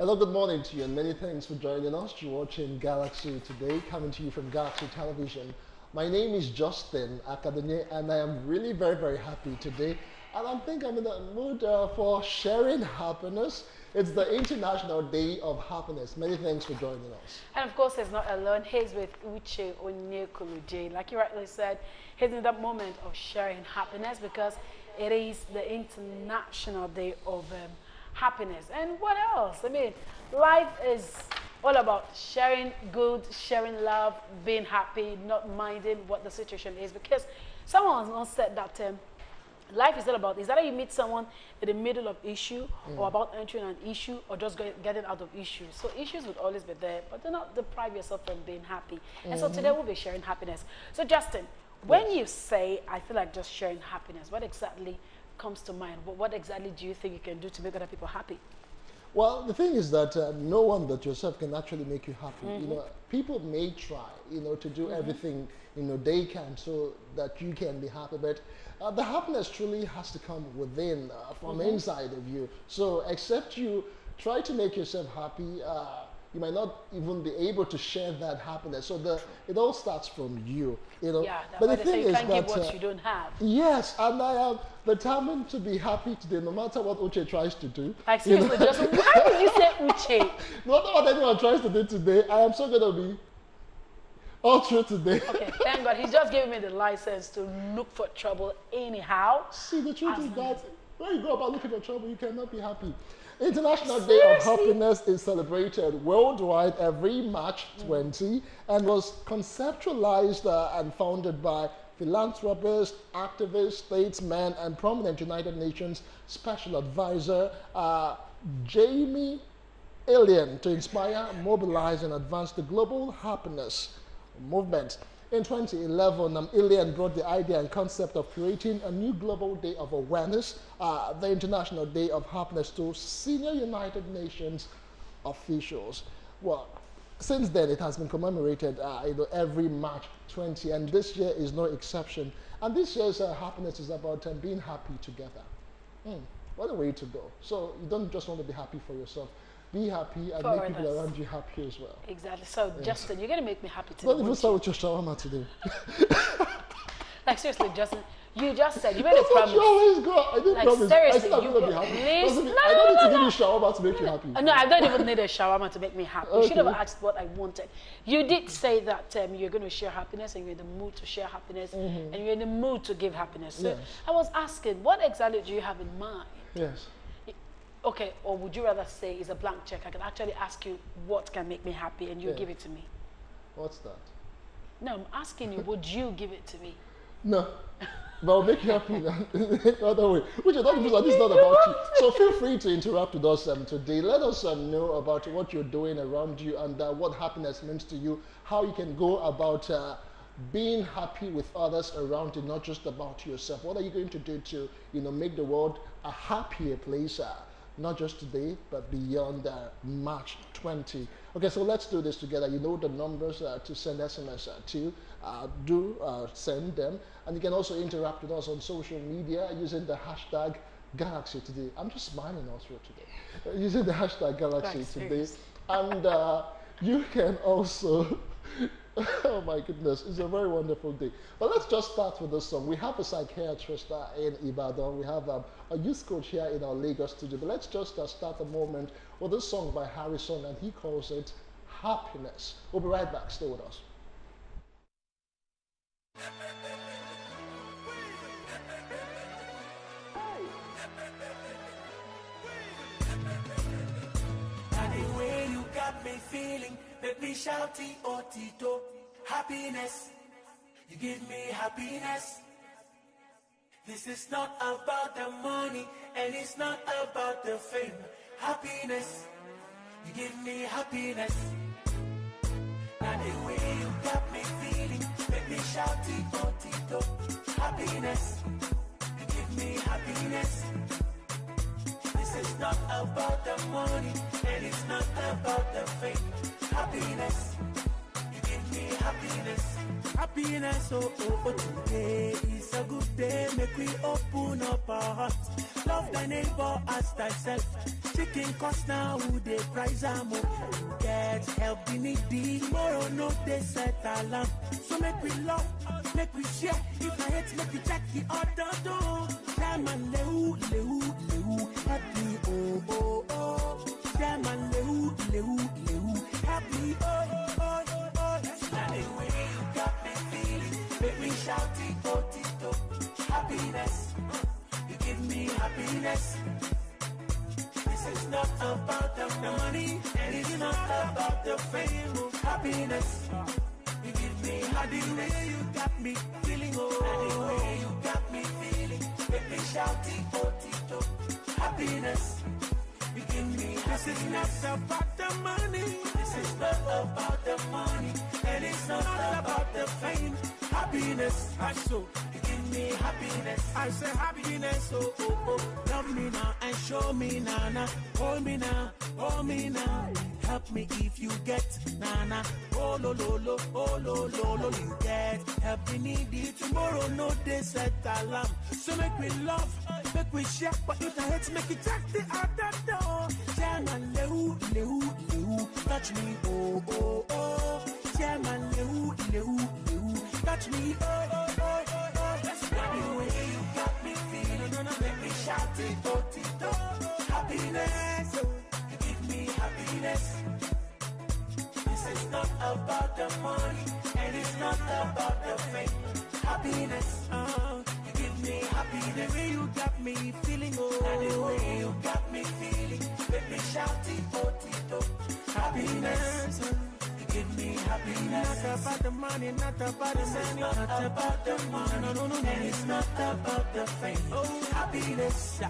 Hello, good morning to you, and many thanks for joining us. You're watching Galaxy today, coming to you from Galaxy Television. My name is Justin Akadonye, and I am really very happy today. And I think I'm in the mood for sharing happiness. It's the International Day of Happiness. Many thanks for joining us. And of course, he's not alone. He's with Uche Onyekuluji. Like you rightly said, he's in that moment of sharing happiness because it is the International Day of Happiness. And what else? I mean, life is all about sharing good, sharing love, being happy, not minding what the situation is. Because someone once said that life is all about, is that you meet someone in the middle of issue or about entering an issue or just getting out of issues. So issues would always be there, but do not deprive yourself from being happy. And so today we'll be sharing happiness. So Justin, when you say, I feel like just sharing happiness, what exactly comes to mind? What exactly do you think you can do to make other people happy? Well, the thing is that no one but yourself can actually make you happy. You know, people may try, to do everything, they can so that you can be happy. But the happiness truly has to come within, from inside of you. So except you try to make yourself happy, you might not even be able to share that happiness. So it all starts from you, Yeah, but the so thing you is can't that give what you don't have. yes, and I am determined to be happy today, no matter what Uche tries to do. Like seriously, Justin, why did you say Uche? No matter what anyone tries to do today, I am so going to be all through today. Okay, thank God. He's just giving me the license to look for trouble anyhow. See, the truth is that when you go about looking for trouble, you cannot be happy. International Day of Happiness is celebrated worldwide every March 20 and was conceptualized and founded by philanthropist, activist, statesman, and prominent United Nations Special Advisor Jamie Alien to inspire, mobilize, and advance the global happiness movement. In 2011, Alien brought the idea and concept of creating a new global day of awareness, the International Day of Happiness, to senior United Nations officials. Well, since then, it has been commemorated every March 20, and this year is no exception. And this year's happiness is about being happy together. What a way to go. So you don't just want to be happy for yourself. Be happy and make people around you happy as well. Exactly. So, Justin, you're going to make me happy today. Don't even start with your shawarma today. Like, seriously, Justin, you just said, you made a promise. You always go. I didn't like, promise. seriously, I said I'm going to be happy. I don't need to give you shawarma to make you happy. No, I don't even need a shawarma to make me happy. You should have asked what I wanted. You did say that you're going to share happiness and you're in the mood to share happiness and you're in the mood to give happiness. So I was asking, what exactly do you have in mind? Yes. Okay, or would you rather say it's a blank check? I can actually ask you what can make me happy and you give it to me. What's that? No, I'm asking you, would you give it to me? No. But I'll make you happy the other way. Which is not because this is not about you. So feel free to interact with us today. Let us know about what you're doing around you and what happiness means to you, how you can go about being happy with others around you, not just about yourself. What are you going to do to make the world a happier place? Not just today, but beyond March 20. Okay, so let's do this together. You know the numbers to send SMS to. Send them. And you can also interact with us on social media using the hashtag Galaxy Today. I'm just smiling also today. Using the hashtag Galaxy Today. And you can also... Oh my goodness, it's a very wonderful day. But let's just start with this song. We have a psychiatrist in Ibadan. We have a youth coach here in our Lagos studio. But let's just start a moment with this song by Harrison, and he calls it Happiness. We'll be right back. Stay with us. The way you got me feeling, let me shout Tito, happiness. You give me happiness. This is not about the money, and it's not about the fame. Happiness. You give me happiness. Now the way you got me feeling, let me shout Tito, happiness. You give me happiness. This is not about the money, and it's not about the fame. Happiness, you give me happiness. Happiness, today is a good day. Make we open up our hearts. Love thy neighbor as thyself. Chicken cost now, who they price am up. Get help the needy. Tomorrow no they set alarm. So make we love, make we share. If I hate, make we check the other door. Damn and lehu, lehu, lehu. Happy oh oh oh. Damn and lehu, lehu, lehu. Happy oh oh oh. That's not the way you got me feeling. Make me shout it, oh, tito. Happiness, you give me happiness. This is not about the money, and it's not about the fame. Happiness, you give me happy way you got me feeling. Oh, the way you got me feeling. Make me shout it, oh, tito. Happiness, you give me happiness. This is not about the money. This is not about the money, and it's not about the fame. Happiness, I so you give me happiness. I say happiness, oh oh oh. Love me now and show me now, nah. Hold me now, hold me now. Help me if you get nana. Oh lo lo lo, oh lo lo lo. You get help me needy. Tomorrow no day set alarm. So make me love, make we share. But if I hate, make it jack the other door. Jam and lehu, lehu, lehu. Touch me, oh oh oh. Jam and lehu, lehu, lehu. Touch me, oh oh oh oh. That's not the way you got me feeling. No, no, make me shout it, oh tito. Happiness, you give me happiness. This is not about the money, and it's not about the fame. Happiness, you give me happiness. The way you got me feeling, oh. And the way you got me feeling, make me shout it, oh tito. Happiness, you give me happiness. Not about the money, not about the money, not about the money, no, no, no, and it's not about the fame. Oh, happiness,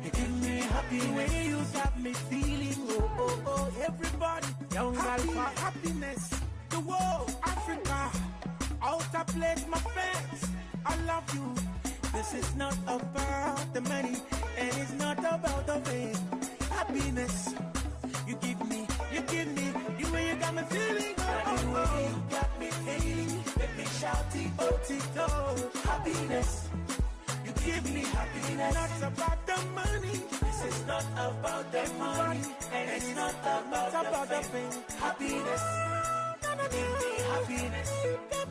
you give me happy way you got me feeling. Oh, oh, oh, everybody, young alpha, happiness. The world, Africa, outer place, my friends. I love you. This is not about the money, and it's not about the fame. Happiness, you give me, the way you got me feeling. Oh, the way you got me feeling. Make me shout it, oh, tito. Happiness. You give me happiness. Not about the money. This is not about the money, and it's not about the fame. Happiness. Give me happiness.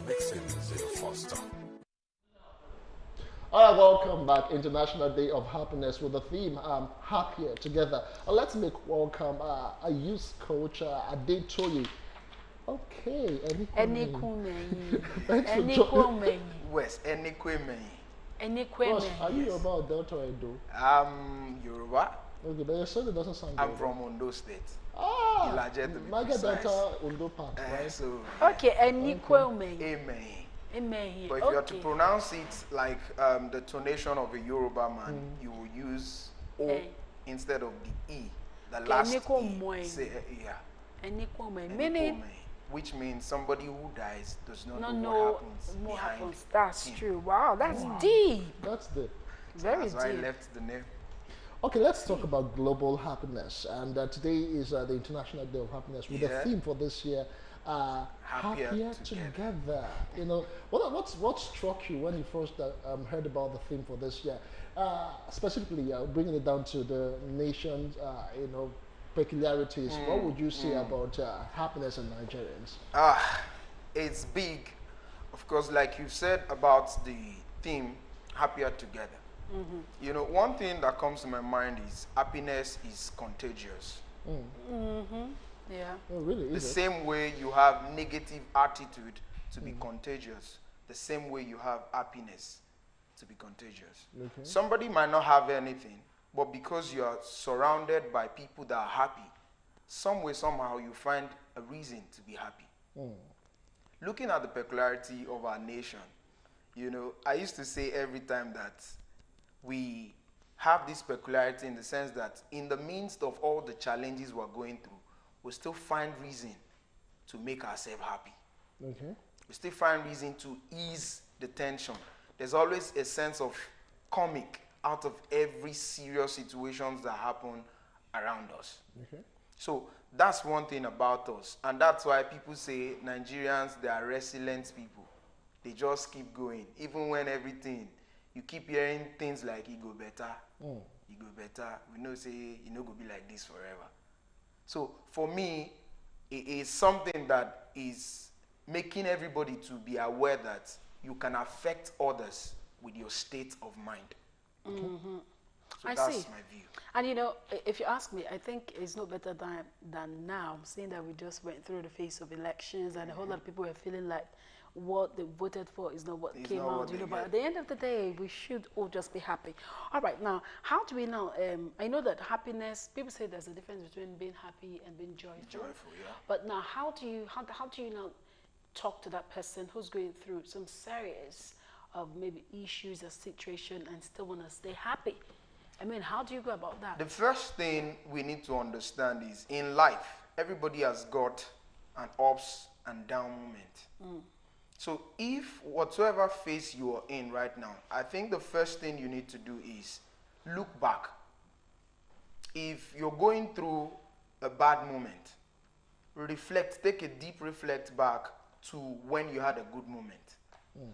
Mixing Zero Foster. All right, welcome back. International Day of Happiness with the theme Happier Together. Let's make welcome a youth coach, Adetoye. Okay, Enikuemehin. Enikuemehin. West, Enikuemehin. Boss, are you Yoruba or Delta Edo? I'm Yoruba. Okay, but your son doesn't sound I'm Yoruba. from Ondo State. Ah, Ilaje to be Market precise. Delta Ondo Park, right? So, Okay, Enikuemehin. Amen. Emehin. But if you are to pronounce it like the tonation of a Yoruba man, you will use O instead of the E. The last E. Say, yeah. Enikuemehin. Meaning, which means somebody who dies does not no, know no, what happens. That's him. true. Wow, that's deep. That's the. Very That's why I deep. left the name. Okay, let's talk about global happiness. And today is the International Day of Happiness with the theme for this year, Happier Together. You know, what struck you when you first heard about the theme for this year? Specifically, bringing it down to the nation's, peculiarities. What would you say about happiness in Nigerians? It's big. Of course, like you said about the theme, Happier Together. You know, one thing that comes to my mind is happiness is contagious. Yeah. Oh, really? The Is it? same way you have negative attitude to be contagious, the same way you have happiness to be contagious. Okay. Somebody might not have anything, but because you are surrounded by people that are happy, some way, somehow, you find a reason to be happy. Looking at the peculiarity of our nation, you know, I used to say every time that we have this peculiarity in the sense that in the midst of all the challenges we're going through, we still find reason to make ourselves happy. Okay. We still find reason to ease the tension. There's always a sense of comic out of every serious situations that happen around us. Okay. So that's one thing about us. And that's why people say Nigerians, they are resilient people. They just keep going. Even when everything, you keep hearing things like it go better. you go better. We know say you no go be like this forever. So for me, it is something that is making everybody to be aware that you can affect others with your state of mind. Mm-hmm. So I that's see. my view. And you know, if you ask me, I think it's no better than now, seeing that we just went through the phase of elections and a whole lot of people were feeling like what they voted for is not what It's came not out, what you know, they but get. at the end of the day, we should all just be happy. All right, now, how do we now, I know that happiness, people say there's a difference between being happy and being joyful. Joyful, yeah. But now, how do you now talk to that person who's going through some serious of maybe issues or situation and still want to stay happy? I mean, how do you go about that? The first thing we need to understand is in life, everybody has got an ups and down moment. So if whatsoever phase you are in right now, I think the first thing you need to do is look back. If you're going through a bad moment, reflect, take a deep reflect back to when you had a good moment.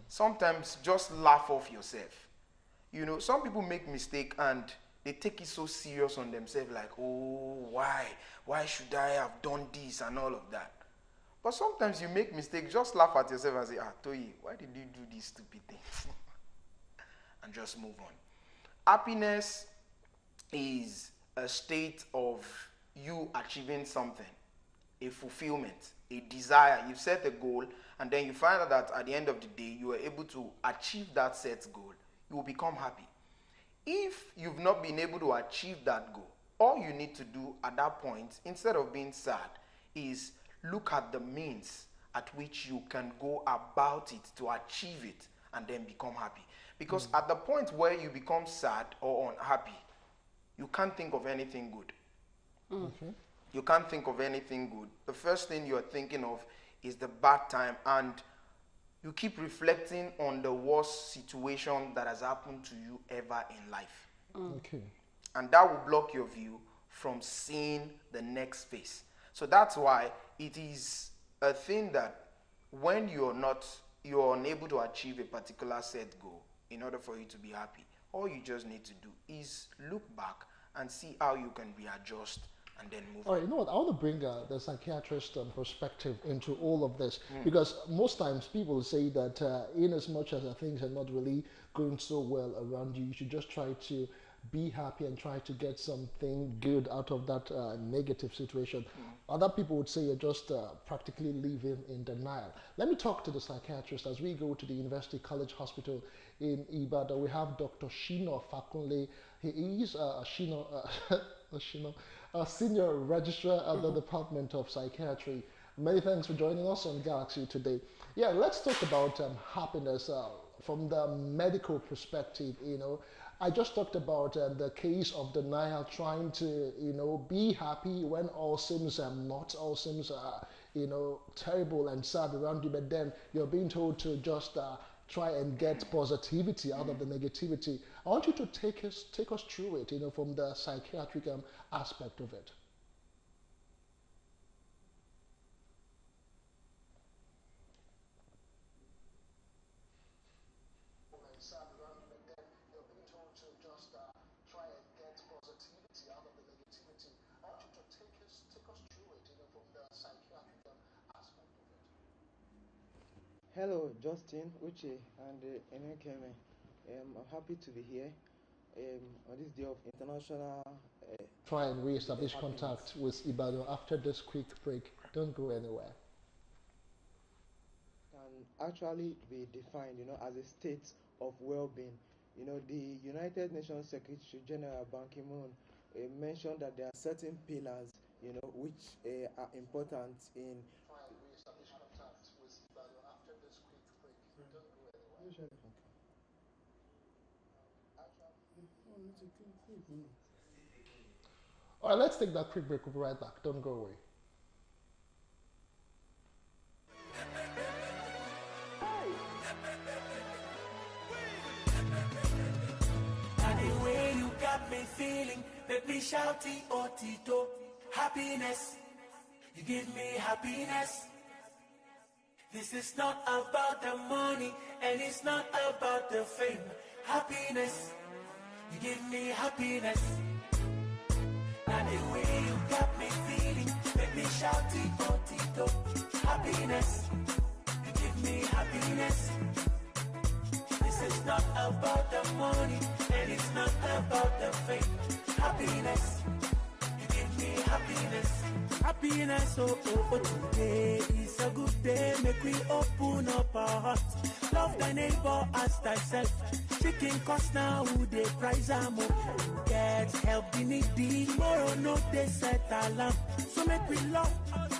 Sometimes just laugh off yourself. You know, some people make mistake and they take it so serious on themselves, like, oh, why should I have done this and all of that. But sometimes you make mistakes, just laugh at yourself and say, Toye, why did you do these stupid things? And just move on. Happiness is a state of you achieving something, a fulfillment, a desire. You set a goal, and then you find out that at the end of the day, you are able to achieve that set goal. You will become happy. If you've not been able to achieve that goal, all you need to do at that point, instead of being sad, is look at the means at which you can go about it to achieve it and then become happy. Because at the point where you become sad or unhappy, you can't think of anything good. Okay. You can't think of anything good. The first thing you're thinking of is the bad time, and you keep reflecting on the worst situation that has happened to you ever in life. Okay. And that will block your view from seeing the next phase. So that's why it is a thing that when you're unable to achieve a particular set goal in order for you to be happy, all you just need to do is look back and see how you can readjust and then move All on. right, you know what? I want to bring the psychiatrist perspective into all of this because most times people say that in as much as things are not really going so well around you, you should just try to be happy and try to get something good out of that negative situation. Other people would say you're just practically living in denial. Let me talk to the psychiatrist as we go to the University College Hospital in Ibadan. We have Dr. Shino Fakunle. He is a senior registrar at the Department of Psychiatry. Many thanks for joining us on Galaxy today. Yeah, let's talk about happiness from the medical perspective. You know, I just talked about the case of denial, trying to, be happy when all seems not, all seems, terrible and sad around you, but then you're being told to just try and get positivity out of the negativity. I want you to take us through it, from the psychiatric aspect of it. Hello, Justin, Uche, and Enikuemehin. I'm happy to be here on this day of International Try and re-establish Happiness. contact with Ibadan after this quick break. Don't go anywhere. Can actually be defined, as a state of well-being. The United Nations Secretary General Ban Ki-moon mentioned that there are certain pillars, which are important in. All right, let's take that quick break. We'll be right back. Don't go away. And the way you got me feeling, make me shouty or tito. Happiness, you give me happiness. This is not about the money, and it's not about the fame. Happiness, You give me happiness. Now the way you got me feeling, make me shout Tito, Tito. Happiness, you give me happiness. This is not about the money, and it's not about the fame. Happiness, you give me happiness. Happiness, oh, oh, oh, today is a good day. Make we open up our hearts. Love thy neighbor as thyself. Chicken cost now, who they price am up. Get help the needy. Tomorrow no they set alarm. So make we love,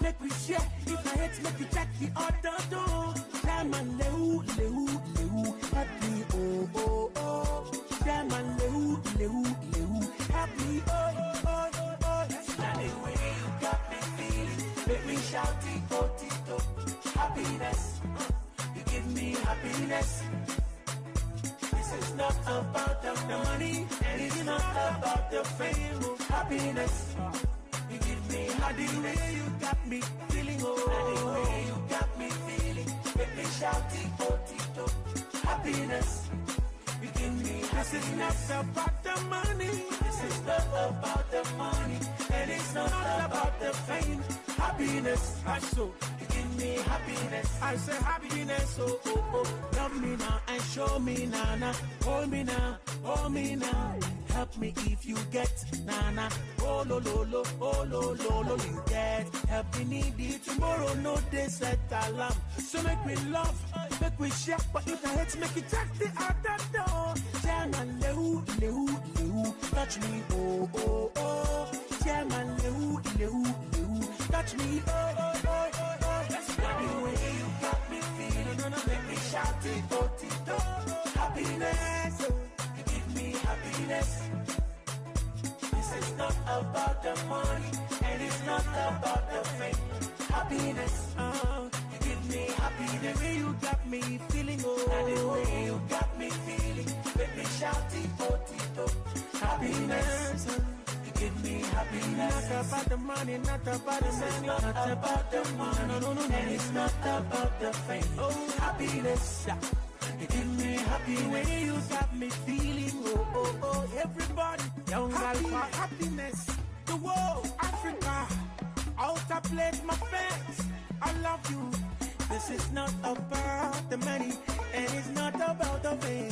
make we share. If I hate, make we check the other door. Damn and lehu, lehu, lehu. Happy, oh, oh, oh. Damn and lehu, lehu, lehu. Happy, oh, oh, oh. That's not the way you got me feeling. Make me shout Tito, Tito. Happiness, you give me happiness. This is not about the money, and it's not about the fame. Oh, happiness, you give me happy. The way you got me feeling, oh, the way you got me feeling. Make me shout Tito, Tito. Happiness, you give me happiness. This is not about the money. This is not about the money, and it's not about the fame. Happiness, I so you give me happiness. I say happiness, oh, oh, oh. Love me now and show me now, now. Hold me now, hold me now. Help me if you get nana. Oh lo lo lo, oh lo lo lo. You get help me needy. Tomorrow no day set alarm. So make me love, make we share. But if I hate, make it check the other door. Jana lehu lehu lehu. Touch me, oh oh oh. Jana lehu lehu lehu. Touch me, oh oh oh oh oh. That's not the way you got me feeling. No, no, make me shout Tito, Tito. Happiness, you give me happiness. This is not about the money, and it's not about the fame. Happiness, you give me happiness. The way you got me feeling, oh, and the way you got me feeling. Make me shout Tito, Tito. Happiness, you give me happiness. Not about the money, not about the money, not about the money, no, no, no, and it's not about the fame. Oh, happiness, you give me happy. The way you got me feeling, oh, oh, oh, everybody, young happy, happiness, the world, Africa, outer place, my friends, I love you. This is not about the money, and it's not about the fame.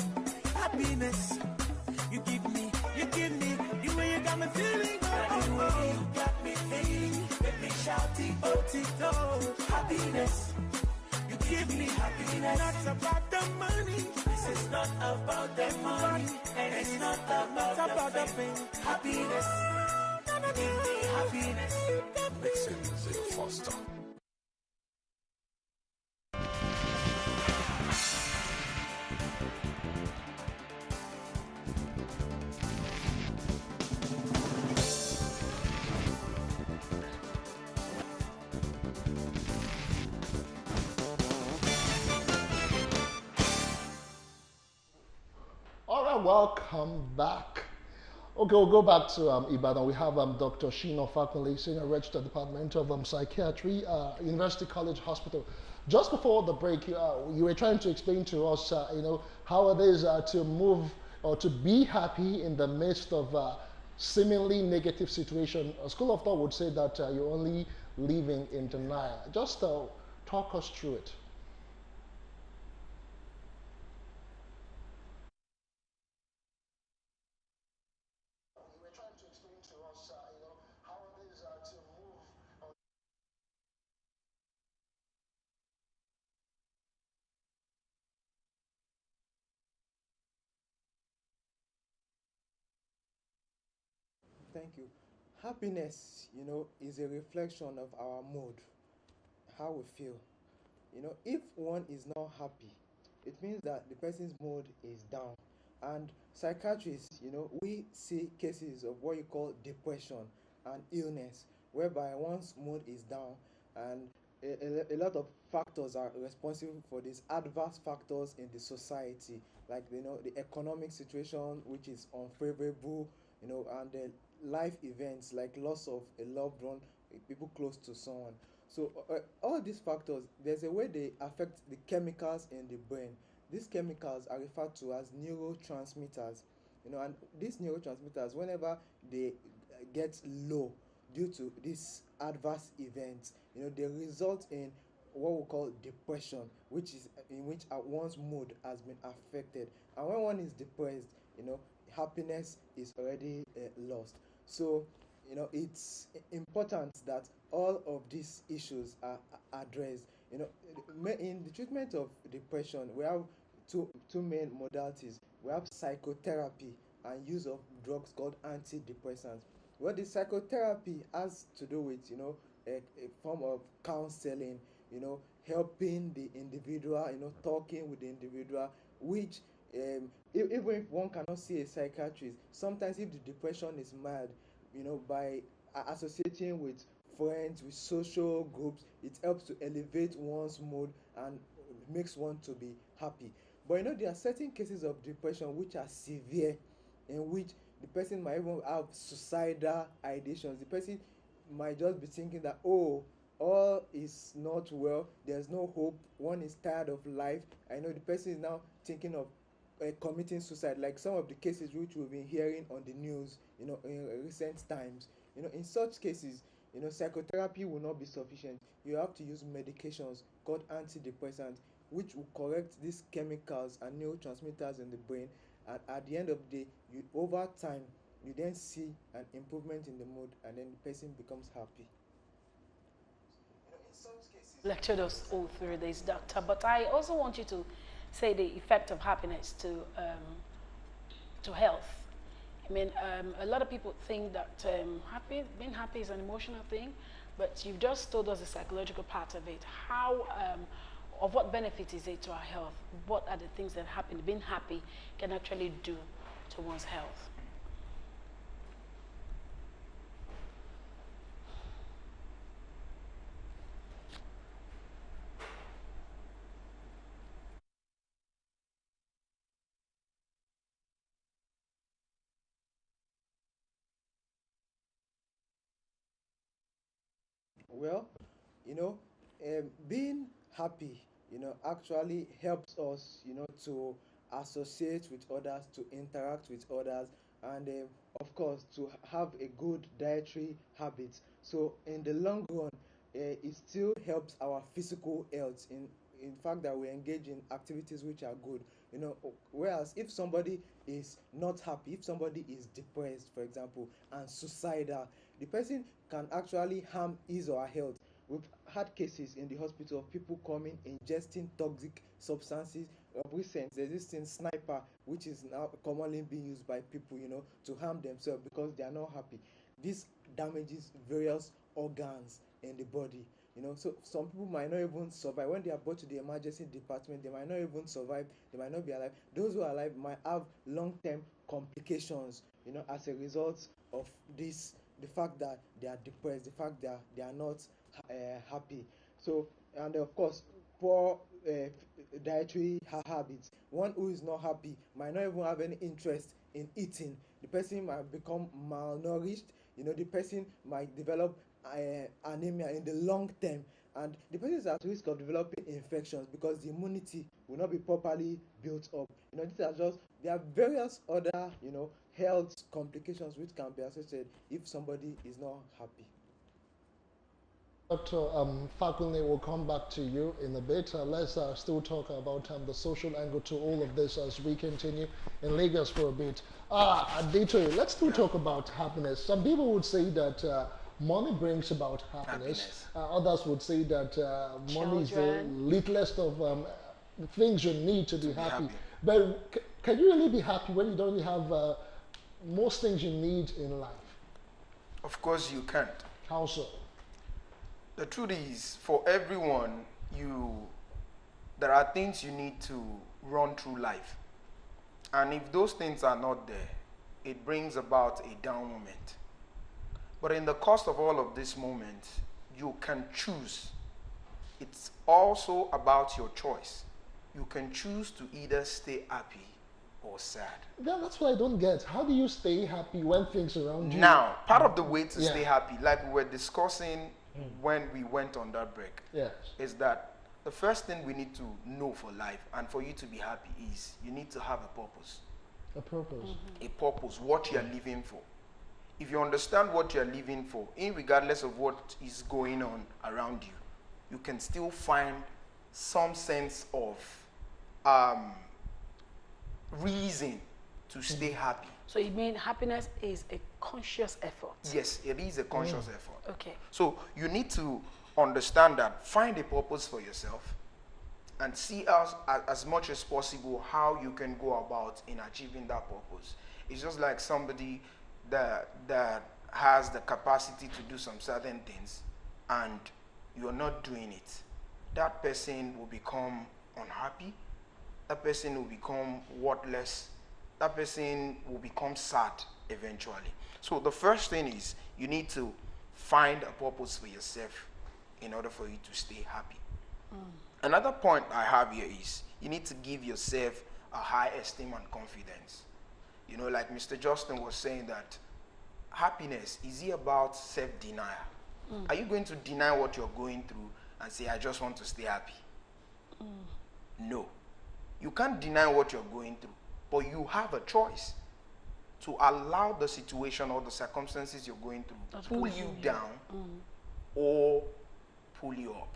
Happiness, you give me, the way you got me feeling, oh, oh, oh. The way you got me feeling, make me shout Tito, Tito. Happiness, you give me happiness. Not about the money. This is not about the money, and it's not about the fame. Happiness, give me happiness. Mixing Zero Foster. All right, welcome back. Okay, we'll go back to Ibadan. We have Dr. Shino Fakunle, Senior Registrar, Department of Psychiatry, University College Hospital. Just before the break, you were trying to explain to us, how it is to move or to be happy in the midst of seemingly negative situation. A school of thought would say that you're only living in denial. Just talk us through it. Thank you. Happiness, is a reflection of our mood, how we feel. If one is not happy, it means that the person's mood is down. And psychiatrists, we see cases of what you call depression and illness, whereby one's mood is down, and a lot of factors are responsible for these adverse factors in the society, like the economic situation, which is unfavorable, and the life events like loss of a loved one, people close to someone. So all these factors, there's a way they affect the chemicals in the brain. These chemicals are referred to as neurotransmitters, And these neurotransmitters, whenever they get low due to this adverse events, they result in what we call depression, which is in which one's mood has been affected. And when one is depressed, happiness is already lost. So, it's important that all of these issues are addressed. In the treatment of depression, we have two main modalities. We have psychotherapy and use of drugs called antidepressants. Well, the psychotherapy has to do with a form of counseling, helping the individual, talking with the individual, which even if one cannot see a psychiatrist, sometimes if the depression is mild, by associating with friends, with social groups, it helps to elevate one's mood and makes one to be happy. But there are certain cases of depression which are severe, in which the person might even have suicidal ideations. The person might just be thinking that, oh, all is not well, there's no hope, one is tired of life. I know the person is now thinking of committing suicide, like some of the cases which we've been hearing on the news, in recent times. In such cases, psychotherapy will not be sufficient. You have to use medications called antidepressants, which will correct these chemicals and neurotransmitters in the brain. And at the end of the day, over time, you then see an improvement in the mood, and then the person becomes happy. Lectured us all through this, doctor. But I also want you to say the effect of happiness to health. I mean, a lot of people think that being happy is an emotional thing, but you've just told us the psychological part of it. How, of what benefit is it to our health? What are the things that being happy can actually do to one's health? Well, being happy, actually helps us, to associate with others, to interact with others, and of course, to have a good dietary habit. So, in the long run, it still helps our physical health. In fact, that we engage in activities which are good. Whereas if somebody is not happy, if somebody is depressed, for example, and suicidal, the person can actually harm his or her health. We've had cases in the hospital of people coming, ingesting toxic substances. Of recent, there's this thing sniper, which is now commonly being used by people, to harm themselves because they are not happy. This damages various organs in the body. So some people might not even survive. When they are brought to the emergency department, they might not even survive, they might not be alive. Those who are alive might have long-term complications, as a result of this, the fact that they are depressed, the fact that they are not happy. So, and of course, poor dietary habits. One who is not happy might not even have any interest in eating. The person might become malnourished. The person might develop anemia in the long term, and the person is at risk of developing infections because the immunity will not be properly built up. There are various other health complications which can be associated if somebody is not happy. Dr. Fakunle will come back to you in a bit. Let's still talk about the social angle to all of this as we continue in Lagos for a bit. Adetoye, let's still talk about happiness. Some people would say that money brings about happiness. Others would say that money is the littlest of things you need to be happy. But can you really be happy when you don't really have most things you need in life? Of course you can't. How so? The truth is, for everyone, there are things you need to run through life. And if those things are not there, it brings about a down moment. But in the course of all of this moment, you can choose. It's also about your choice. You can choose to either stay happy or sad. Yeah, that's what I don't get. How do you stay happy when things around you? Now, part of the way to stay happy, like we were discussing when we went on that break, is that the first thing we need to know for life and for you to be happy is you need to have a purpose. A purpose. A purpose, what you're living for. If you understand what you're living for, regardless of what is going on around you, you can still find some sense of reason to stay happy. So you mean happiness is a conscious effort? Yes, it is a conscious effort. Okay. So you need to understand that, find a purpose for yourself, and see as much as possible how you can go about in achieving that purpose. It's just like somebody that has the capacity to do some certain things and you're not doing it. That person will become unhappy. That person will become worthless. That person will become sad eventually. So the first thing is you need to find a purpose for yourself in order for you to stay happy. Another point I have here is you need to give yourself a high esteem and confidence. You know, like Mr. Justin was saying, that happiness, is it about self-denial? Are you going to deny what you're going through and say, I just want to stay happy? No. You can't deny what you're going through, but you have a choice to allow the situation or the circumstances you're going through pull you down or pull you up.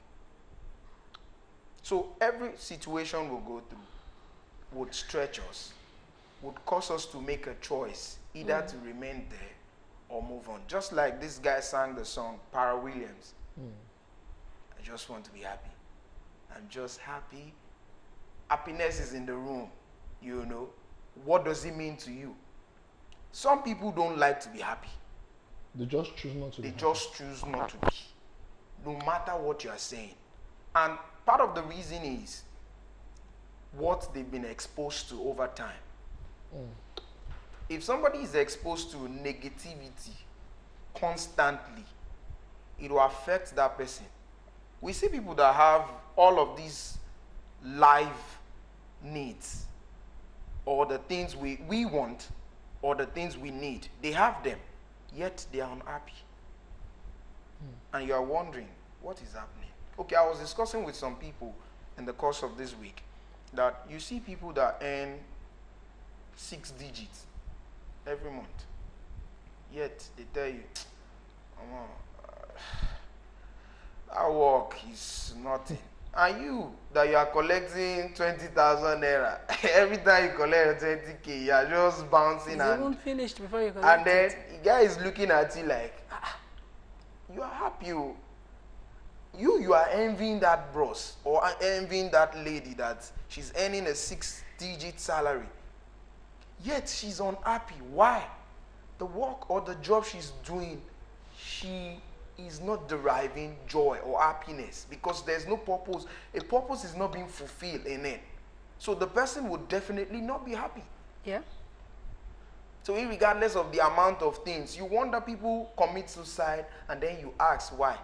So every situation we'll go through would stretch us, would cause us to make a choice, either to remain there or move on. Just like this guy sang the song, Para Williams. I just want to be happy. I'm just happy. Happiness is in the room, you know. What does it mean to you? Some people don't like to be happy. They just choose not to. They just choose not to be, no matter what you are saying. And part of the reason is what they've been exposed to over time. If somebody is exposed to negativity constantly, it will affect that person. We see people that have all of these life needs, or the things we want, or the things we need. They have them, yet they are unhappy. And you are wondering, what is happening? Okay, I was discussing with some people in the course of this week that you see people that earn 6 digits every month, yet they tell you, our work is nothing. And you, that you are collecting 20,000 naira, every time you collect 20k, you are just bouncing. It's even finished before you collect and then the guy is looking at you like, you are happy. You are envying that bros, or envying that lady that she's earning a 6-digit salary. Yet she's unhappy. Why? The work or the job she's doing, she is not deriving joy or happiness because there's no purpose. A purpose is not being fulfilled in it. So the person would definitely not be happy. Yeah. So regardless of the amount of things, you wonder people commit suicide and then you ask why.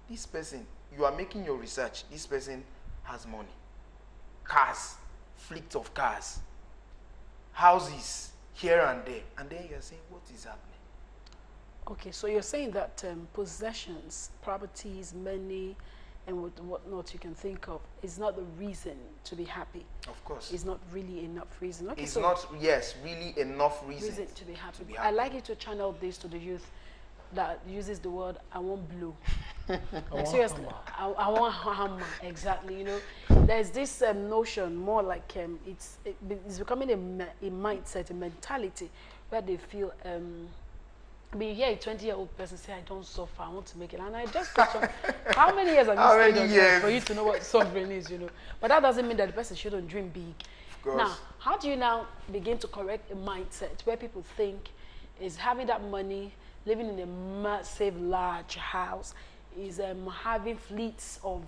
This person, you are making your research, this person has money. Cars, fleet of cars, houses here and there. And then you're saying, what is happening? Okay, so you're saying that possessions, properties, money, and whatnot you can think of is not the reason to be happy. Of course. It's not really enough reason. Okay, it's so not, yes, really enough reason to be happy. To be I happy. like you to channel this to the youth that uses the word "I want blue." I want Seriously, hammer. I want hammer. Exactly. You know, there's this notion more like it's becoming a mindset, a mentality where they feel. I mean, yeah, a 20-year-old person say, I don't suffer, I want to make it. And I just thought, how many years have you stayed on earth for you to know what suffering is, you know? But that doesn't mean that the person shouldn't dream big. Of course. Now, how do you now begin to correct a mindset where people think is having that money, living in a massive, large house, is having fleets of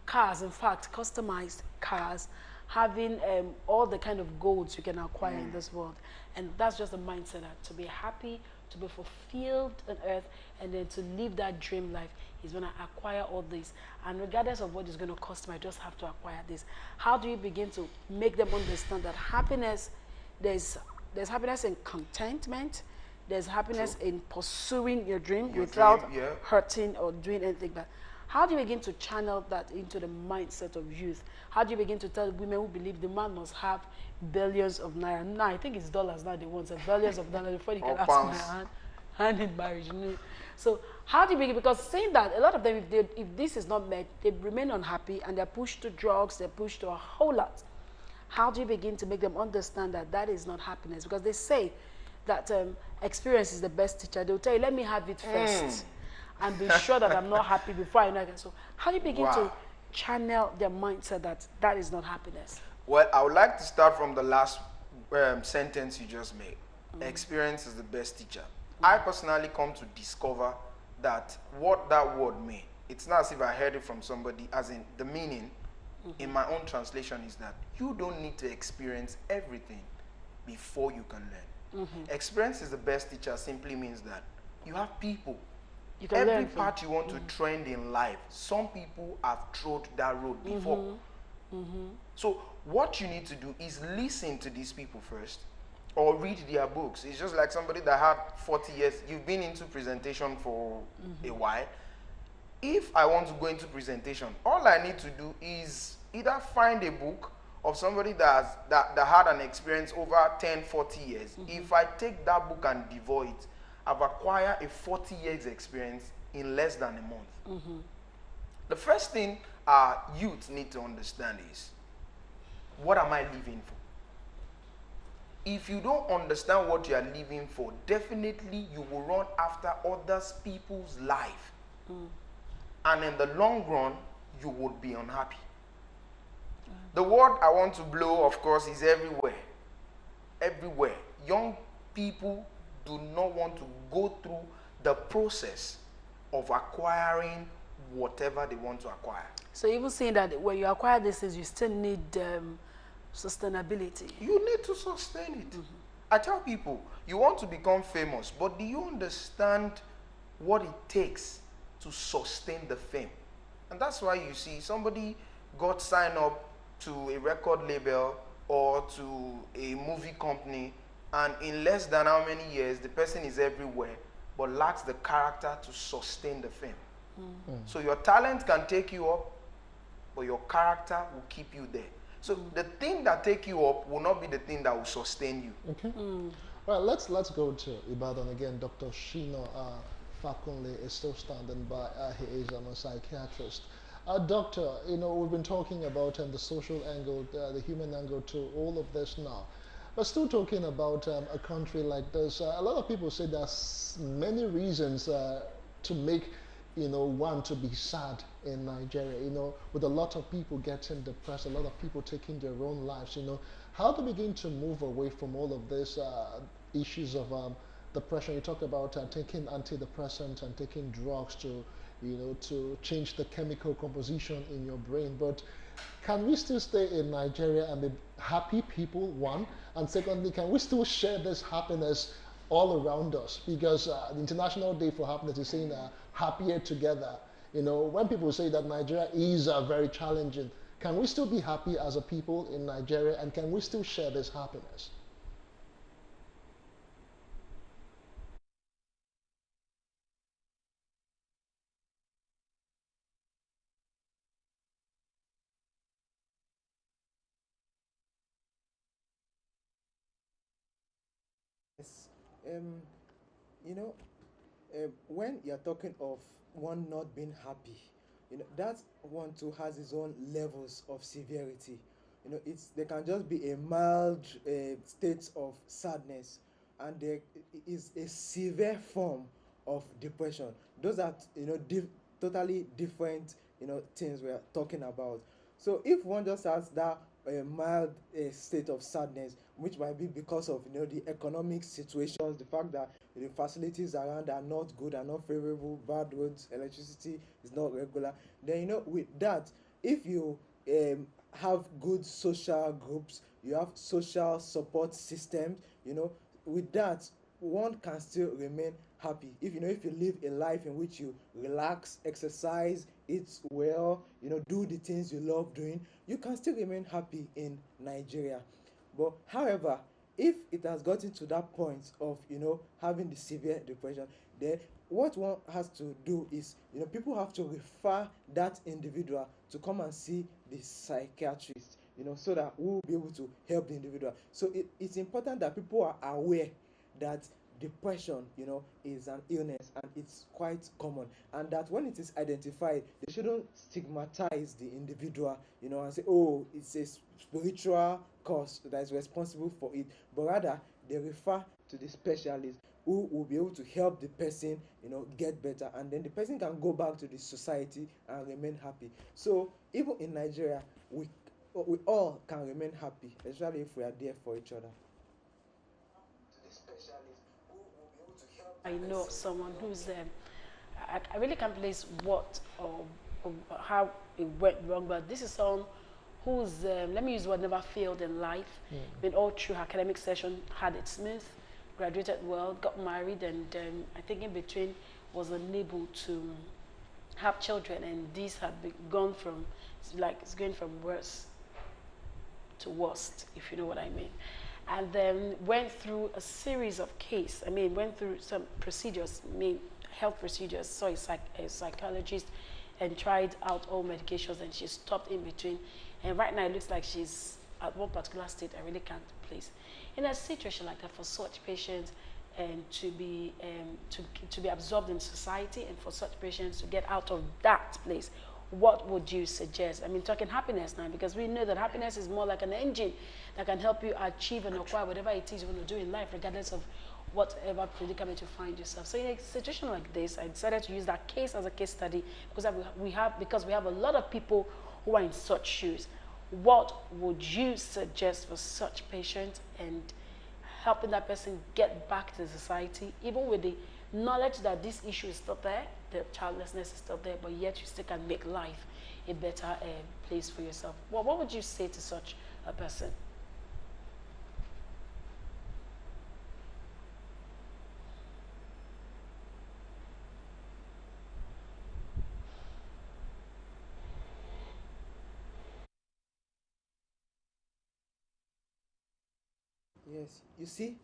cars, in fact, customized cars, having all the kind of golds you can acquire in this world. And that's just a mindset that to be happy, to be fulfilled on earth, and then to live that dream life is when I acquire all this. And regardless of what it's going to cost me, I just have to acquire this. How do you begin to make them understand that happiness, there's happiness in contentment, there's happiness in pursuing your dream without hurting or doing anything bad. how do you begin to channel that into the mindset of youth? How do you begin to tell women who believe the man must have billions of naira? Now, I think it's dollars now they want, so billions of dollars before you can Or ask pounds. my hand in marriage. You know? So how do you begin? Because saying that, a lot of them, if this is not met, they remain unhappy and they're pushed to drugs, they're pushed to a whole lot. How do you begin to make them understand that that is not happiness? Because they say that experience is the best teacher. They'll tell you, let me have it first and be sure that I'm not happy before I know it. So how do you begin to Wow. channel their mindset that that is not happiness? Well, I would like to start from the last sentence you just made. Experience is the best teacher. I personally come to discover that what that word means, it's not as if I heard it from somebody, as in the meaning in my own translation is that you don't need to experience everything before you can learn. Experience is the best teacher simply means that you have people. You can Every learn from. part you want to trend in life, some people have trod that road before. So what you need to do is listen to these people first or read their books. It's just like somebody that had 40 years, you've been into presentation for a while. If I want to go into presentation, all I need to do is either find a book of somebody that had an experience over 10, 40 years. If I take that book and devour it, I've acquired a 40 years experience in less than a month. The first thing our youth need to understand is, what am I living for? If you don't understand what you are living for, definitely you will run after other people's life. And in the long run, you would be unhappy. The word I want to blow, of course, is everywhere. Everywhere. Young people do not want to go through the process of acquiring whatever they want to acquire. So even saying that when you acquire these things, you still need sustainability. You need to sustain it. I tell people, you want to become famous, but do you understand what it takes to sustain the fame? And that's why you see somebody got signed up to a record label or to a movie company, and in less than how many years the person is everywhere but lacks the character to sustain the fame. So your talent can take you up, but your character will keep you there. So the thing that take you up will not be the thing that will sustain you. Okay. Well, let's go to Ibadan again. Dr. Shino Fakunle is still standing by. He is a psychiatrist. Doctor, we've been talking about the social angle, the human angle to all of this now. But still talking about a country like this, a lot of people say there's many reasons to make one to be sad in Nigeria, with a lot of people getting depressed, a lot of people taking their own lives, How to begin to move away from all of these issues of depression? You talked about taking antidepressants and taking drugs to change the chemical composition in your brain. But can we still stay in Nigeria and be happy people, one? And secondly, can we still share this happiness all around us? Because the International Day for Happiness is saying happier together. When people say that Nigeria is very challenging, can we still be happy as a people in Nigeria, and can we still share this happiness? Yes. Um, you know, when you're talking of one not being happy, that one too has its own levels of severity. There can just be a mild state of sadness, and there is a severe form of depression. Those are totally different things we're talking about. So if one just has that mild state of sadness, which might be because of the economic situations, the fact that the facilities around are not good, are not favorable, bad roads, electricity is not regular, then with that, if you have good social groups, you have social support systems, with that one can still remain happy. If you live a life in which you relax, exercise, eat well, do the things you love doing, you can still remain happy in Nigeria. But however, if it has gotten to that point of having the severe depression, then what one has to do is, people have to refer that individual to come and see the psychiatrist, so that we will be able to help the individual. So it's important that people are aware that depression, is an illness and it's quite common, and that when it is identified, they shouldn't stigmatize the individual, and say, oh, it's a spiritual cause that is responsible for it, but rather they refer to the specialist who will be able to help the person, get better, and then the person can go back to the society and remain happy. So even in Nigeria, we all can remain happy, especially if we are there for each other. I know someone who's I really can't place what or how it went wrong, but this is someone who's let me use the word never failed in life. Been all through her academic session, had it smooth, graduated well, got married, and I think in between was unable to have children, and these had gone from it's going from worse to worst, if you know what I mean. And then went through a series of went through some procedures, health procedures, saw a psychologist, and tried out all medications, and she stopped in between. And right now it looks like she's at one particular state I really can't place. In a situation like that, for such patients and to be absorbed in society, and for such patients to get out of that place, what would you suggest? I mean, talking happiness now, because we know that happiness is more like an engine that can help you achieve and acquire whatever it is you want to do in life, regardless of whatever predicament you find yourself. So in a situation like this, I decided to use that case as a case study because we have a lot of people who are in such shoes. What would you suggest for such patients and helping that person get back to society, even with the knowledge that this issue is still there, the childlessness is still there, but yet you still can make life a better place for yourself? Well, what would you say to such a person? Yes, you see,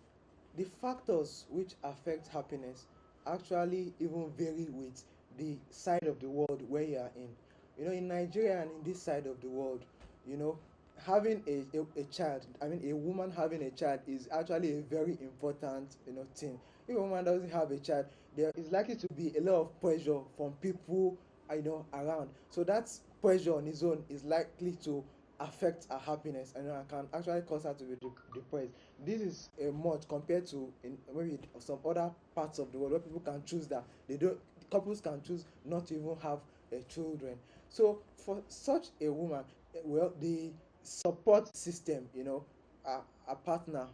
the factors which affect happiness actually even vary with the side of the world where you are in. In Nigeria and in this side of the world, you know, having a child, I mean, a woman having a child is actually a very important, thing. If a woman doesn't have a child, there is likely to be a lot of pressure from people, around. So that pressure on its own is likely to affect her happiness, and can actually cause her to be depressed. This is a much compared to in maybe some other parts of the world where people can choose that they don't couples can choose not to even have children. So for such a woman, well, the support system, a partner,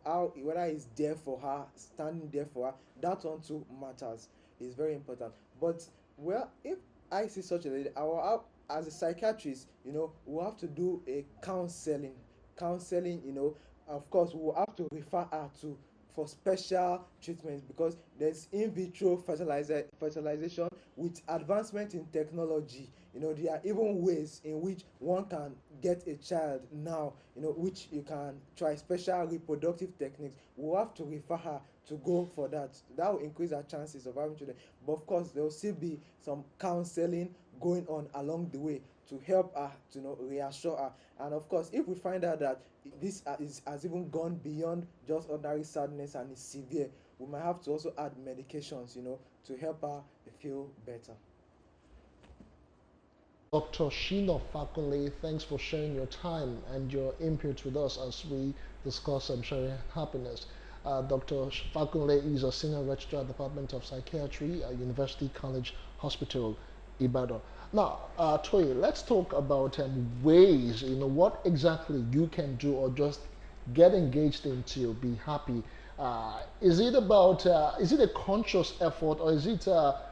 how whether he's there for her, standing there for her, that one too matters, is very important. But well, if I see such a lady, I will have, as a psychiatrist, we'll have to do a counseling, of course we will have to refer her to for special treatments, because there's in vitro fertilization. With advancement in technology, there are even ways in which one can get a child now, which you can try special reproductive techniques. We'll have to refer her to go for that. That will increase our chances of having children. But of course, there will still be some counseling going on along the way to help her, to reassure her. And of course, if we find out that this has even gone beyond just ordinary sadness and is severe, we might have to also add medications, to help her feel better. Dr. Shino Fakunle, thanks for sharing your time and your input with us as we discuss sharing happiness. Dr. Fakunle is a senior registrar at the Department of Psychiatry at University College Hospital, Ibadan. Now, Toye, let's talk about ways, what exactly you can do or just get engaged into be happy. Is it a conscious effort, or is it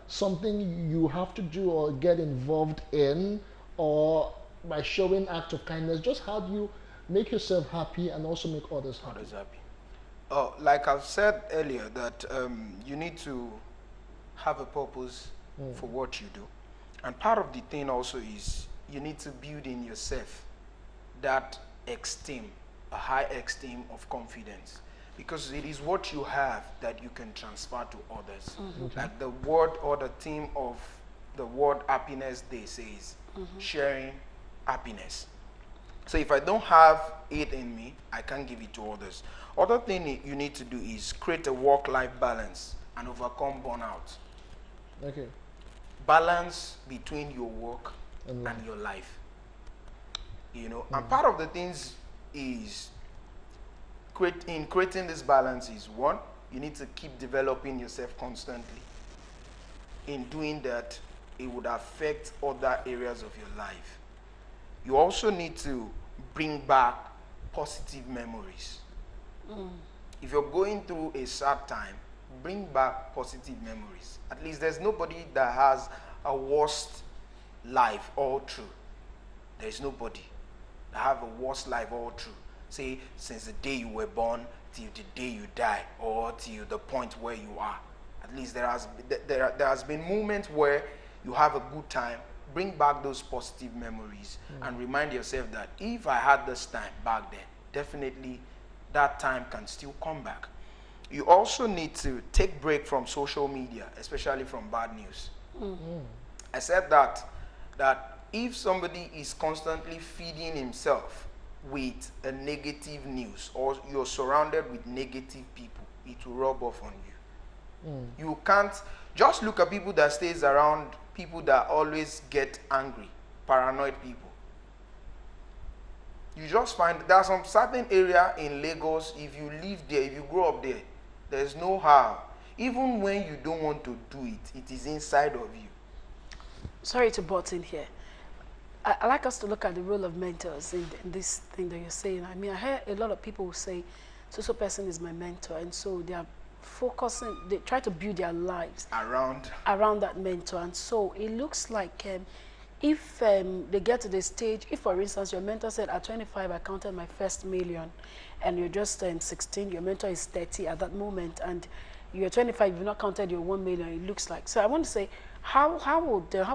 something you have to do or get involved in, or by showing act of kindness? Just how do you make yourself happy and also make others happy? Oh, like I've said earlier, that you need to have a purpose for what you do. And part of the thing also is you need to build in yourself that esteem, a high esteem of confidence. Because it is what you have that you can transfer to others. Like the word or the theme of the World Happiness Day says, sharing happiness. So if I don't have it in me, I can't give it to others. Other thing you need to do is create a work-life balance and overcome burnout. Okay. Balance between your work And life. and your life. You know, and part of the things is in creating this balance is, one, you need to keep developing yourself constantly. In doing that, it would affect other areas of your life. You also need to bring back positive memories. If you're going through a sad time, bring back positive memories. At least there's nobody that has a worst life all through. There's nobody that have a worst life all through. Say, since the day you were born till the day you die, or till the point where you are. At least there has been moments where you have a good time. Bring back those positive memories and remind yourself that if I had this time back then, definitely that time can still come back. You also need to take break from social media, especially from bad news. I said that if somebody is constantly feeding himself with a negative news, or you're surrounded with negative people, it will rub off on you. You can't just look at people that stays around people that always get angry, paranoid people. You just find there's some certain area in Lagos, if you live there, if you grow up there, there's no how. Even when you don't want to do it, it is inside of you. Sorry to butt in here. I like us to look at the role of mentors in this thing that you're saying. I mean, I hear a lot of people who say, so person is my mentor, and so they are focusing, they try to build their lives around that mentor. And so it looks like if they get to the stage, if for instance your mentor said at 25 I counted my first million, and you're just 16, your mentor is 30 at that moment, and you're 25, you've not counted your 1 million, it looks like. So I want to say, how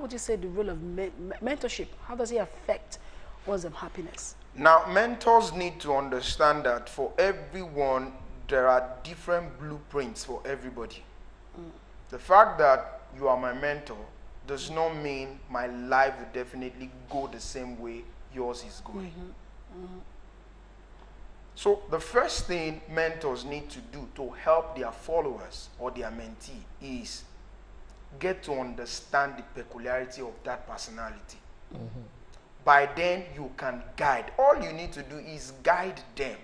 would you say the role of mentorship, how does it affect one's happiness? Now, mentors need to understand that for everyone, there are different blueprints for everybody. The fact that you are my mentor does not mean my life will definitely go the same way yours is going. So the first thing mentors need to do to help their followers or their mentee is get to understand the peculiarity of that personality. By then, you can guide. All you need to do is guide them.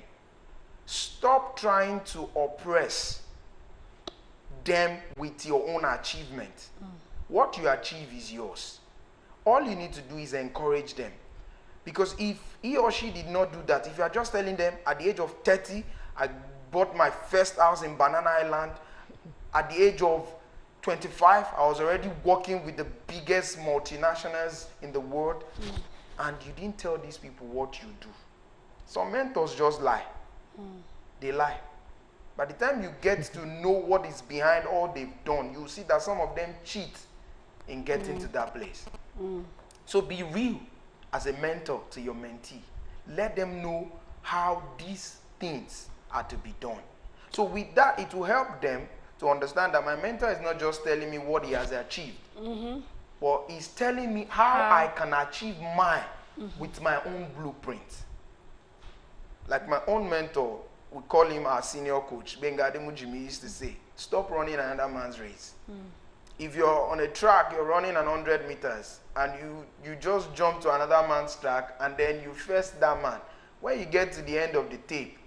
Stop trying to oppress them with your own achievement. What you achieve is yours. All you need to do is encourage them. Because if he or she did not do that, if you are just telling them, at the age of 30, I bought my first house in Banana Island. At the age of 25, I was already working with the biggest multinationals in the world. And you didn't tell these people what you do. Some mentors just lie. They lie. By the time you get to know what is behind all they've done, you'll see that some of them cheat in getting to that place. So be real as a mentor to your mentee. Let them know how these things are to be done. So with that, it will help them to understand that my mentor is not just telling me what he has achieved, but he's telling me how I can achieve mine with my own blueprint. Like my own mentor, we call him our senior coach, Benga Ademujimi, used to say, stop running another man's race. If you're on a track, you're running 100 meters, and you just jump to another man's track, and then you face that man. When you get to the end of the tape,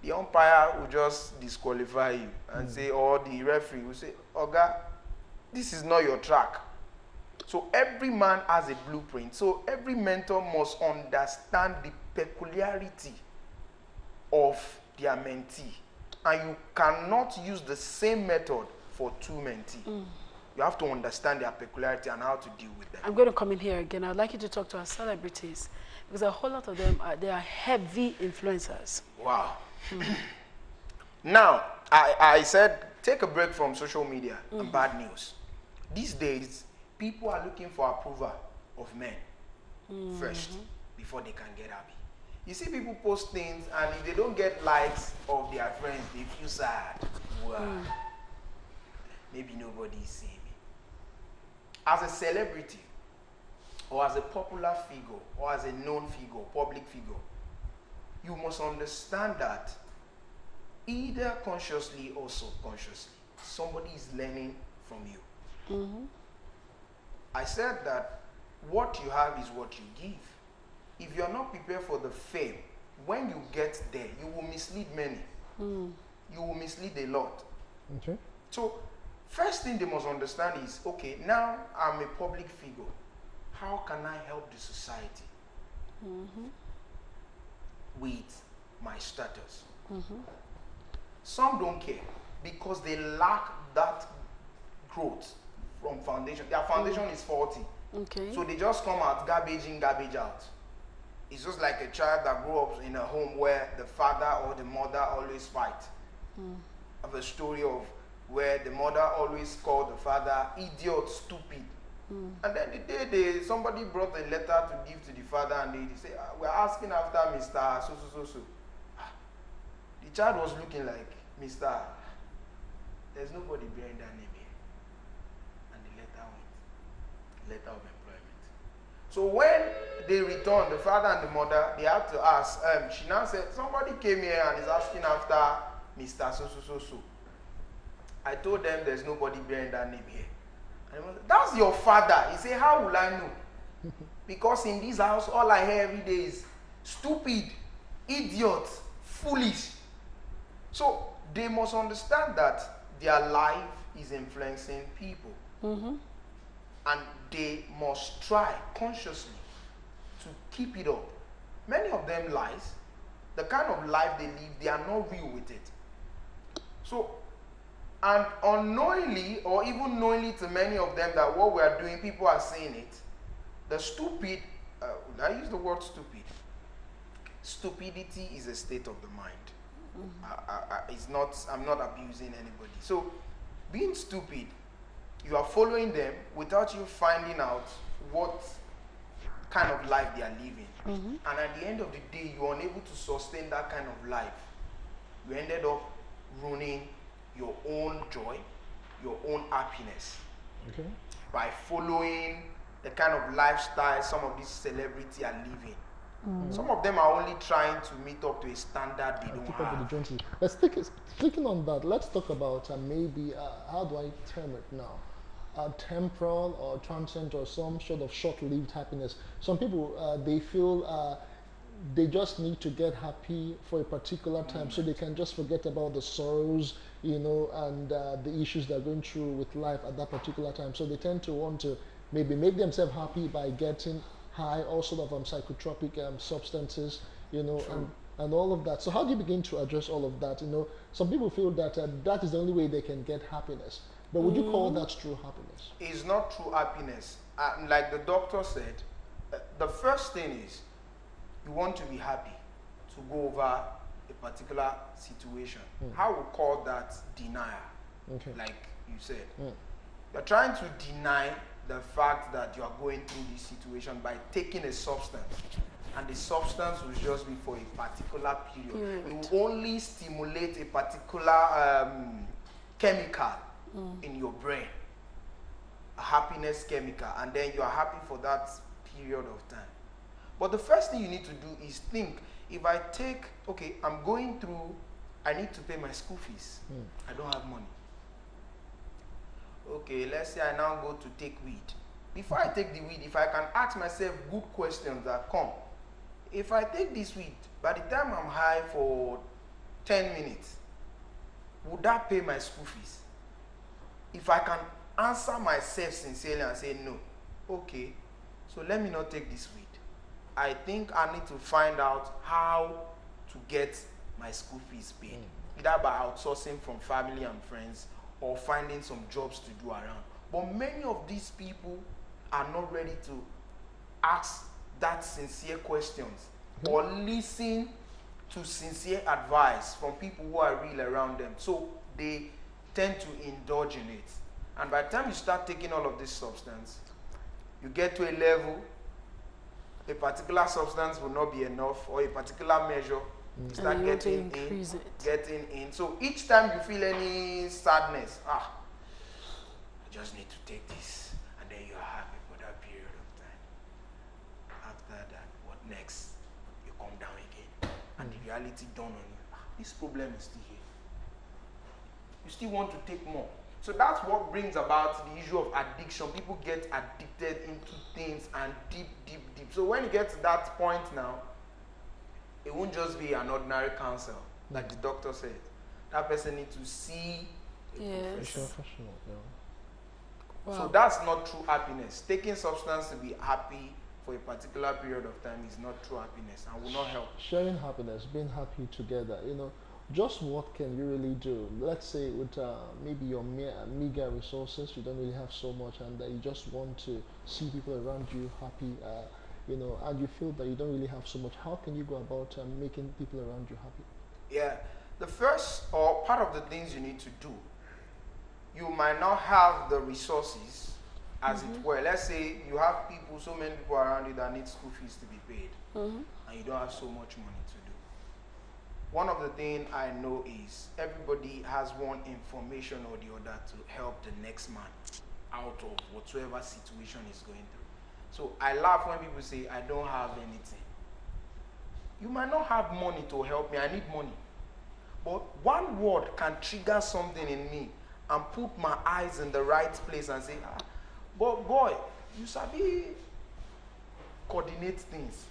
the umpire will just disqualify you and say, or the referee will say, Oga, this is not your track. So every man has a blueprint. So every mentor must understand the peculiarity of their mentee. And you cannot use the same method for two mentees. You have to understand their peculiarity and how to deal with them. I'm going to come in here again. I'd like you to talk to our celebrities, because a whole lot of them they are heavy influencers. Wow. Now, I said take a break from social media and bad news. These days, people are looking for approval of men first before they can get happy. You see people post things, and if they don't get likes of their friends, they feel sad. Wow. Maybe nobody is seeing me. As a celebrity, or as a popular figure, or as a known figure, public figure, you must understand that either consciously or subconsciously, somebody is learning from you. I said that what you have is what you give. If you're not prepared for the fame, when you get there, you will mislead many. You will mislead a lot. Okay. So, first thing they must understand is, okay, now I'm a public figure. How can I help the society with my status? Some don't care because they lack that growth from foundation. Their foundation is faulty. Okay. So they just come out garbage in, garbage out. It's just like a child that grew up in a home where the father or the mother always fight. Of a story of where the mother always called the father idiot, stupid. And then the day somebody brought a letter to give to the father, and they say, we're asking after Mr. So. The child was looking like, Mr. There's nobody bearing that name here. And the letter went. Letter of employment. So when they returned, the father and the mother, they had to ask. She now said, somebody came here and is asking after Mr. So. I told them there's nobody bearing that name here. And he said, that's your father. He said, how will I know? Because in this house, all I hear every day is stupid, idiot, foolish. So they must understand that their life is influencing people. And they must try consciously to keep it up. Many of them lies. The kind of life they live, they are not real with it. So, and unknowingly or even knowingly to many of them that what we are doing, people are saying it. The stupid, I use the word stupid. Stupidity is a state of the mind. I'm not abusing anybody. So, being stupid, you are following them without you finding out what kind of life they are living. And at the end of the day, you are unable to sustain that kind of life. You ended up ruining your own joy, your own happiness, by following the kind of lifestyle some of these celebrities are living. Some of them are only trying to meet up to a standard they don't have. Let's speaking on that, let's talk about maybe, how do I term it now? Temporal or transient or some sort of short-lived happiness. Some people, they feel they just need to get happy for a particular time so they can just forget about the sorrows, and the issues they're going through with life at that particular time. So they tend to want to maybe make themselves happy by getting high, all sort of psychotropic substances, and all of that. So how do you begin to address all of that? Some people feel that that is the only way they can get happiness. But would you call that true happiness? It's not true happiness. Like the doctor said, the first thing is you want to be happy to go over a particular situation. How we call that denial, like you said. You're trying to deny the fact that you are going through this situation by taking a substance. And the substance will just be for a particular period. It will only stimulate a particular chemical in your brain, a happiness chemical, and then you are happy for that period of time. But the first thing you need to do is think, if I take, I'm going through, I need to pay my school fees. I don't have money. Okay, let's say I now go to take weed. Before I take the weed, if I can ask myself good questions that come, if I take this weed, by the time I'm high for 10 minutes, would that pay my school fees? If I can answer myself sincerely and say no, okay, so let me not take this weed. I think I need to find out how to get my school fees paid, either by outsourcing from family and friends or finding some jobs to do around. But many of these people are not ready to ask that sincere questions or listen to sincere advice from people who are real around them. So they tend to indulge in it. And by the time you start taking all of this substance, you get to a level a particular substance will not be enough, or a particular measure, you start getting in. So each time you feel any sadness, I just need to take this, and then you're happy for that period of time. After that, what next? You come down again, and the reality dawn on you. This problem is still here. You still want to take more. So that's what brings about the issue of addiction. People get addicted into things and deep. So when you get to that point now, it won't just be an ordinary counsel, like the doctor said. That person needs to see a professional. Yeah. Wow. So that's not true happiness. Taking substance to be happy for a particular period of time is not true happiness and will not help. Sharing happiness, being happy together, just what can you really do? Let's say with maybe your meager resources, you don't really have so much, and you just want to see people around you happy, and you feel that you don't really have so much. How can you go about making people around you happy? Yeah, the first or part of the things you need to do, you might not have the resources, as it were. Let's say you have so many people around you that need school fees to be paid, and you don't have so much money to do. One of the things I know is everybody has one information or the other to help the next man out of whatsoever situation he's going through. So I laugh when people say, I don't have anything. You might not have money to help me, I need money. But one word can trigger something in me and put my eyes in the right place and say, but boy, you sabi coordinate things.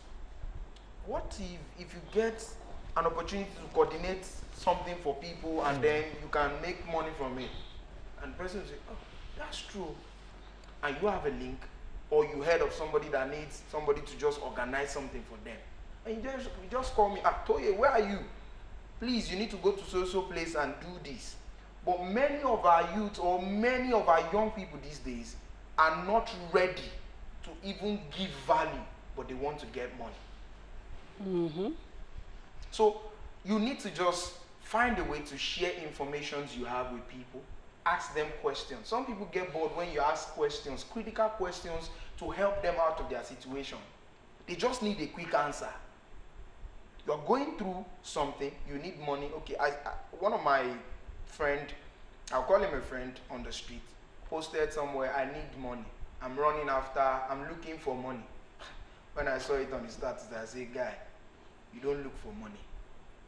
What if you get an opportunity to coordinate something for people and then you can make money from it? And the person will say, oh, that's true. And you have a link, or you heard of somebody that needs somebody to just organize something for them. And you just call me, Adetoye, where are you? Please, you need to go to so place and do this. But many of our youth or many of our young people these days are not ready to even give value, but they want to get money. So you need to just find a way to share informations you have with people. Ask them questions. Some people get bored when you ask questions, critical questions, to help them out of their situation. They just need a quick answer. You're going through something, you need money. Okay, one of my friend, I'll call him a friend on the street, posted somewhere, I need money. I'm looking for money. When I saw it on his status, I said, guy, you don't look for money.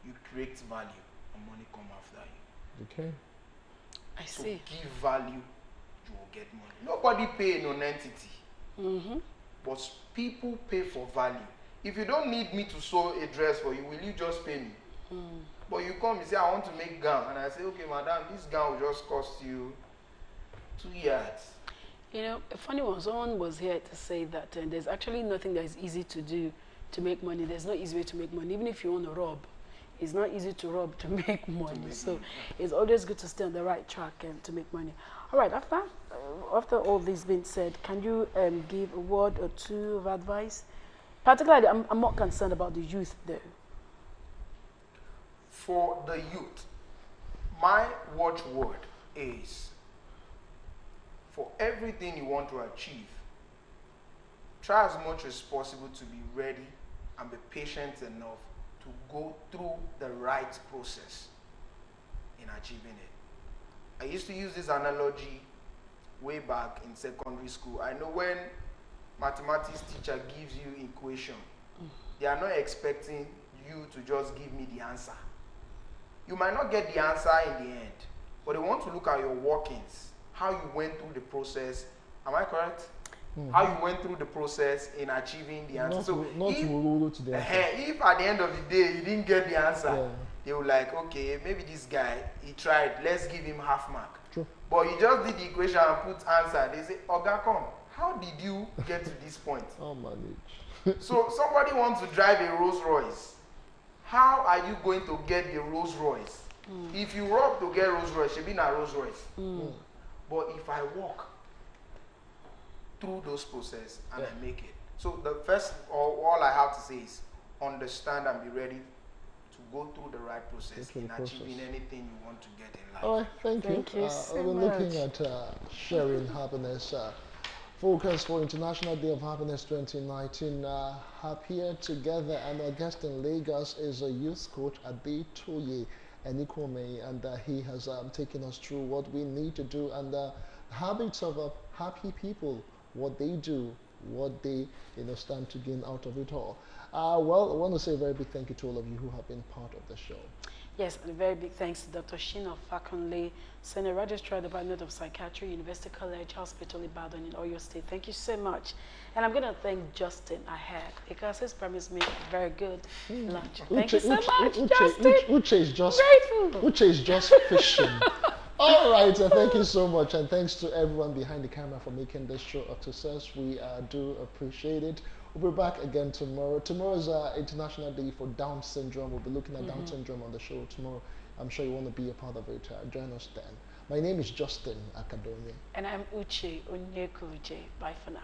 You create value and money come after you. Okay. I see. So give value, you will get money. Nobody pay non-entity. But people pay for value. If you don't need me to sew a dress for you, will you just pay me? But you come and say, I want to make gown. And I say, okay, madam, this gown will just cost you 2 yards. A funny one, someone was here to say that there's actually nothing that is easy to do to make money. There's no easy way to make money. Even if you want to rob, it's not easy to rob to make money. So it's always good to stay on the right track and to make money. All right, after all this being said, can you give a word or two of advice? Particularly, I'm more concerned about the youth though. For the youth, my watchword is, for everything you want to achieve, try as much as possible to be ready and be patient enough to go through the right process in achieving it. I used to use this analogy way back in secondary school. I know when mathematics teacher gives you equation, they are not expecting you to just give me the answer. You might not get the answer in the end, but they want to look at your workings, how you went through the process. Am I correct? How you went through the process in achieving the answer. If at the end of the day you didn't get the answer, they were like, okay, maybe this guy, he tried, let's give him half mark. True. But you just did the equation and put answer. They say, Oga, come, how did you get to this point? I'll manage. So somebody wants to drive a Rolls Royce. How are you going to get the Rolls Royce? If you rob to get Rolls Royce, should be a Rolls Royce. But if I walk through those processes and I make it. So the first, all I have to say is understand and be ready to go through the right process in achieving anything you want to get in life. All right, thank you. So we're looking at sharing happiness. Focus for International Day of Happiness 2019. Happier together, and our guest in Lagos is a youth coach, Adetoye Enikuemehin, and he has taken us through what we need to do and the habits of happy people, what they do, what they stand to gain out of it all. Well, I want to say a very big thank you to all of you who have been part of the show. Yes, and a very big thanks to Dr. Shina Fakunle, Senior Registrar, Department of Psychiatry, University College Hospital, Ibadan in Oyo State. Thank you so much. And I'm going to thank Justin ahead because he's promised me a very good lunch. Thank you so much, Justin. Uche is just grateful. Uche is just fishing. All right, thank you so much, and thanks to everyone behind the camera for making this show a success. We do appreciate it. We'll be back again tomorrow. Tomorrow is International Day for Down Syndrome. We'll be looking at Down Syndrome on the show tomorrow. I'm sure you want to be a part of it. Join us then. My name is Justin Akadonye. And I'm Uche Onyekuluje. Bye for now.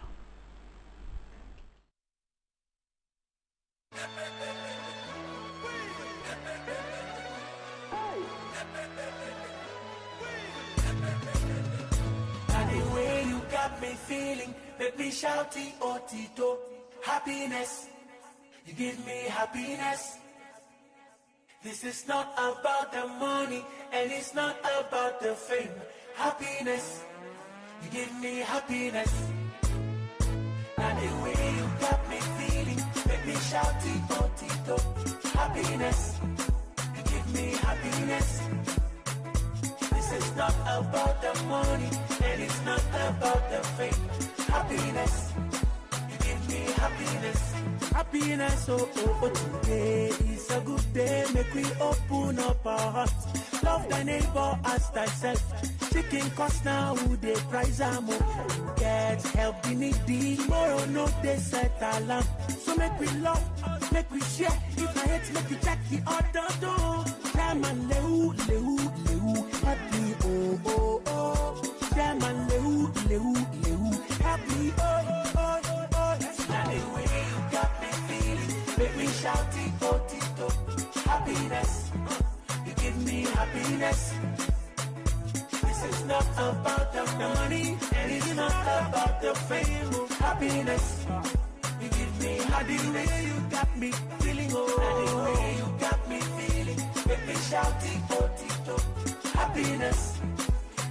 And the way you got me feeling, make me shouty otito. Happiness, you give me happiness. This is not about the money, and it's not about the fame. Happiness, you give me happiness. And the way you got me feeling, make me shouty otito. Happiness, you give me happiness. This is not about the money, and it's not about the fame. Happiness, you give me happiness. Happiness, oh, oh, oh, today is a good day. Make we open up our hearts. Love thy neighbor as thyself. Chicken cost now, who they price am. Get help the needy. Tomorrow no they set alarm. So make we love, make we share. If I hate, make we check the other door. Jam and lehu, lehu, lehu. Happy, oh, oh, oh. Jam and lehu, lehu, lehu. Happy, oh, oh, oh, oh. That's not the way you got me feeling. Make me shout it, oh, tito. Happiness, you give me happiness. This is not about the money, and it's not about the fame. Happiness, you give me happy. The way you got me feeling, oh, and the way you got me feeling. Make me shout it, oh, tito. Happiness,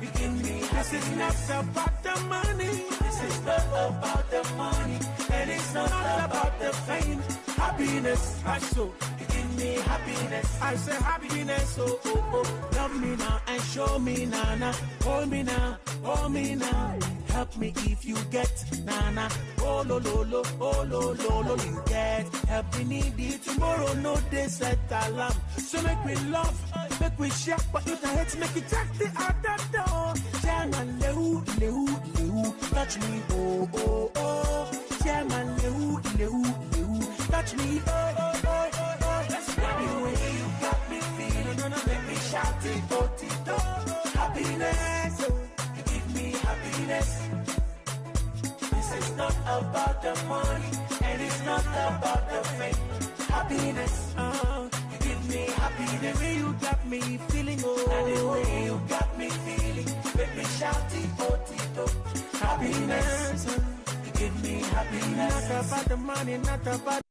you give me happiness. This is not about the money. This is not about the money, and it's not about the fame. Happiness, I so you give me happiness. I say happiness, oh, oh, oh. Love me now and show me now, now. Hold me now, hold me now. Help me if you get nana. Oh lo lo lo, oh lo lo lo. You get help me need it. Tomorrow no day set alarm. So make me love, make we share. But if I hate, make it jack the other door. Chairman lehu lehu lehu, touch me oh oh oh. Chairman lehu lehu lehu, touch me oh oh oh oh oh. That's the way you got me feeling. No no, make me shout it oh tito. Happiness, you give me happiness. This is not about the money, and it's not about the fame. Happiness, you give me happiness. The way you got me feeling, oh, and the way you got me feeling, make me shout it, oh, tito. Happiness, you give me happiness. Not about the money, not about